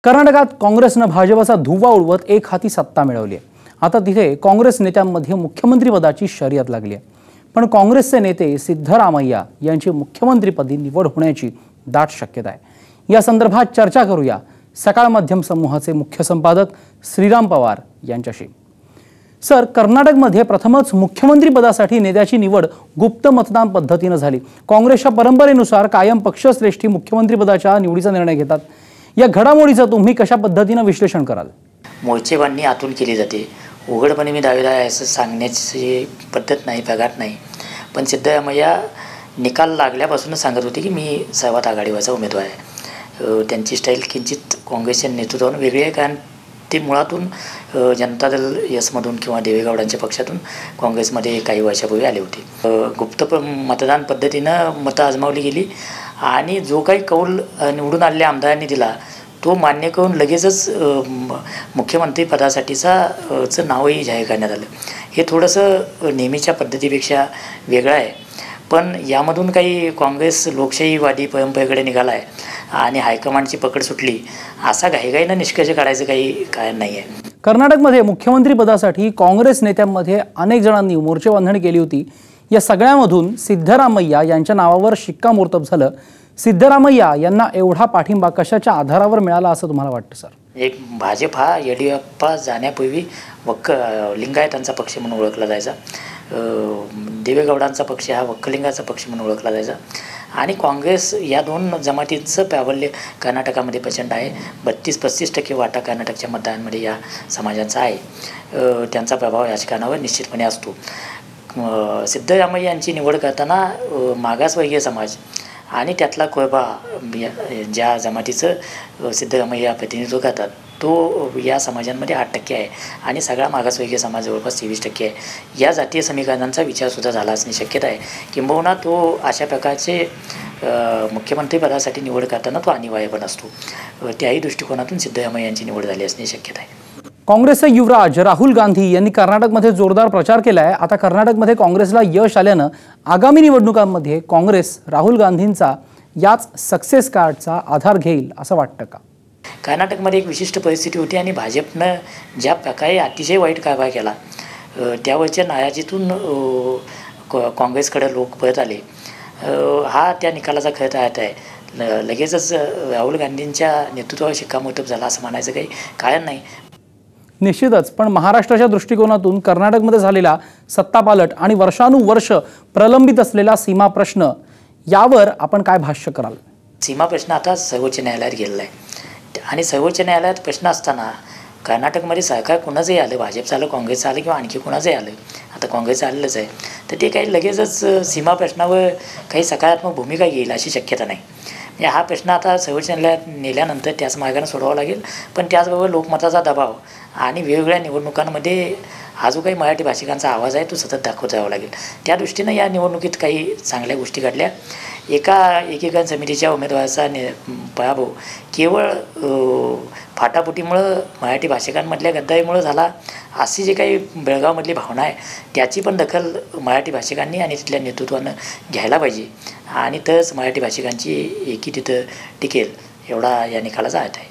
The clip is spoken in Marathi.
कर्नाटकात काँग्रेसनं भाजपचा धुव्वा उडवत एक हाती सत्ता मिळवली आहे। आता तिथे काँग्रेस नेत्यांमध्ये मुख्यमंत्रीपदाची शर्यत लागली आहे। पण काँग्रेसचे नेते सिद्धरामय्या यांची मुख्यमंत्रीपदी निवड होण्याची दाट शक्यता आहे। या संदर्भात चर्चा करूया सकाळ माध्यम समूहाचे मुख्य संपादक श्रीराम पवार यांच्याशी। सर, कर्नाटकमध्ये प्रथमच मुख्यमंत्रीपदासाठी नेत्याची निवड गुप्त मतदान पद्धतीने झाली। काँग्रेसच्या परंपरेनुसार कायम पक्षश्रेष्ठी मुख्यमंत्रीपदाच्या निवडीचा निर्णय घेतात। या घडामोडीचं तुम्ही कशा पद्धतीने विश्लेषण कराल? मोर्चेबांधणी आतून केली जाते। उघडपणे मी दावेदार आहे असं सांगण्याची पद्धत नाही, प्रघात नाही। पण सिद्धरामय्या निकाल लागल्यापासूनच सांगत होते की मी सर्वात आघाडीवरचा उमेदवार आहे। त्यांची स्टाईल किंचित काँग्रेसच्या नेतृत्वातून वेगळी आहे, कारण ते मुळातून जनता दल यसमधून किंवा देवेगौडांच्या पक्षातून काँग्रेसमध्ये काही वर्षापूर्वी आले होते। गुप्त मतदान पद्धतीनं मतं आजमावली गेली आणि जो काही कौल निवडून आलेल्या आमदारांनी दिला तो मान्य करून लगेचच मुख्यमंत्रीपदासाठीचं नावही जाहीर करण्यात आलं। हे थोडंसं नेहमीच्या पद्धतीपेक्षा वेगळं आहे, पण यामधून काही काँग्रेस लोकशाहीवादी परंपरेकडे निघाला आहे आणि हायकमांडची पकड सुटली असा घाईघाईनं निष्कर्ष काढायचं काही कारण नाही आहे। कर्नाटकमध्ये मुख्यमंत्रीपदासाठी काँग्रेस नेत्यांमध्ये अनेक जणांनी मोर्चेबांधणी केली होती। या सगळ्यामधून सिद्धरामय्या यांच्या नावावर शिक्कामोर्तब झालं। सिद्धरामय्या यांना एवढा पाठिंबा कशाच्या आधारावर मिळाला असं तुम्हाला वाटतं सर? एक भाजप हा येडियुरप्पा जाण्यापूर्वी लिंगायतांचा पक्ष म्हणून ओळखला जायचा। देवेगौडांचा पक्ष हा वक्कलिंगाचा पक्ष म्हणून ओळखला जायचा आणि काँग्रेस या दोन जमातींचं प्राबल्य कर्नाटकामध्ये प्रचंड आहे। 32-35% वाटा कर्नाटकच्या मतदारांमध्ये या समाजांचा आहे। त्यांचा प्रभाव राजकारणावर निश्चितपणे असतो। सिद्धरामय्या यांची निवड करताना मागासवर्गीय समाज आणि त्यातला कोळबा ज्या जमातीचं सिद्धरामय्या प्रतिनिधित्व करतात तो या समाजांमध्ये 8% आहे आणि सगळा मागासवर्गीय समाज जवळपास 23% आहे। या जातीय समीकरणांचा विचारसुद्धा झाला असण्याची शक्यता आहे। किंबहुना तो अशा प्रकारचे मुख्यमंत्रीपदासाठी निवड करताना तो अनिवार्य पण असतो। त्याही दृष्टिकोनातून सिद्धरामय्या यांची निवड झाली असण्याची शक्यता आहे। काँग्रेसचे युवराज राहुल गांधी यांनी कर्नाटकमध्ये जोरदार प्रचार केला आहे। आता कर्नाटकमध्ये काँग्रेसला यश आल्यानं आगामी निवडणुकांमध्ये काँग्रेस राहुल गांधींचा याच सक्सेस कार्डचा आधार घेईल असं वाटतं का? कर्नाटकमध्ये एक विशिष्ट परिस्थिती होती आणि भाजपनं ज्या प्रकारे अतिशय वाईट कारभार केला त्यावरच्या नाराजीतून काँग्रेसकडे लोक परत आले। हा त्या निकालाचा खरं अर्थ आहे। लगेचच राहुल गांधींच्या नेतृत्वावर शिक्कामोर्तब झाला असं म्हणायचं काही कारण नाही। निश्चितच, पण महाराष्ट्राच्या दृष्टिकोनातून कर्नाटकमध्ये झालेला सत्तापालट आणि वर्षानुवर्ष प्रलंबित असलेला सीमा प्रश्न यावर आपण काय भाष्य कराल? सीमा प्रश्न आता सर्वोच्च न्यायालयात गेलेला आहे आणि सर्वोच्च न्यायालयात प्रश्न असताना कर्नाटकमध्ये सरकार कुणाचंही आलं, भाजपचं आलं, काँग्रेसचं आलं किंवा आणखी कुणाचंही आलं, आता काँग्रेस आलेलंच आहे, तर ते काही लगेचच सीमा प्रश्नावर काही सकारात्मक भूमिका घेईल अशी शक्यता नाही। म्हणजे हा प्रश्न आता सर्वोच्च न्यायालयात नेल्यानंतर त्याच मार्गाने सोडवावा लागेल, पण त्याचबरोबर लोकमताचा दबाव आणि वेगवेगळ्या निवडणुकांमध्ये हा जो काही मराठी भाषिकांचा आवाज आहे तो सतत दाखवत जावा लागेल। त्या दृष्टीनं या निवडणुकीत काही चांगल्या गोष्टी घडल्या। एकीकरण समितीच्या उमेदवाराचा पराभव केवळ फाटाफुटीमुळं मराठी भाषिकांमधल्या गद्दारीमुळं झाला अशी जी काही बेळगावमधली भावना आहे त्याची पण दखल मराठी भाषिकांनी आणि तिथल्या नेतृत्वानं घ्यायला पाहिजे आणि तरच मराठी भाषिकांची एकी तिथं टिकेल एवढा या निकालाचा अर्थ आहे।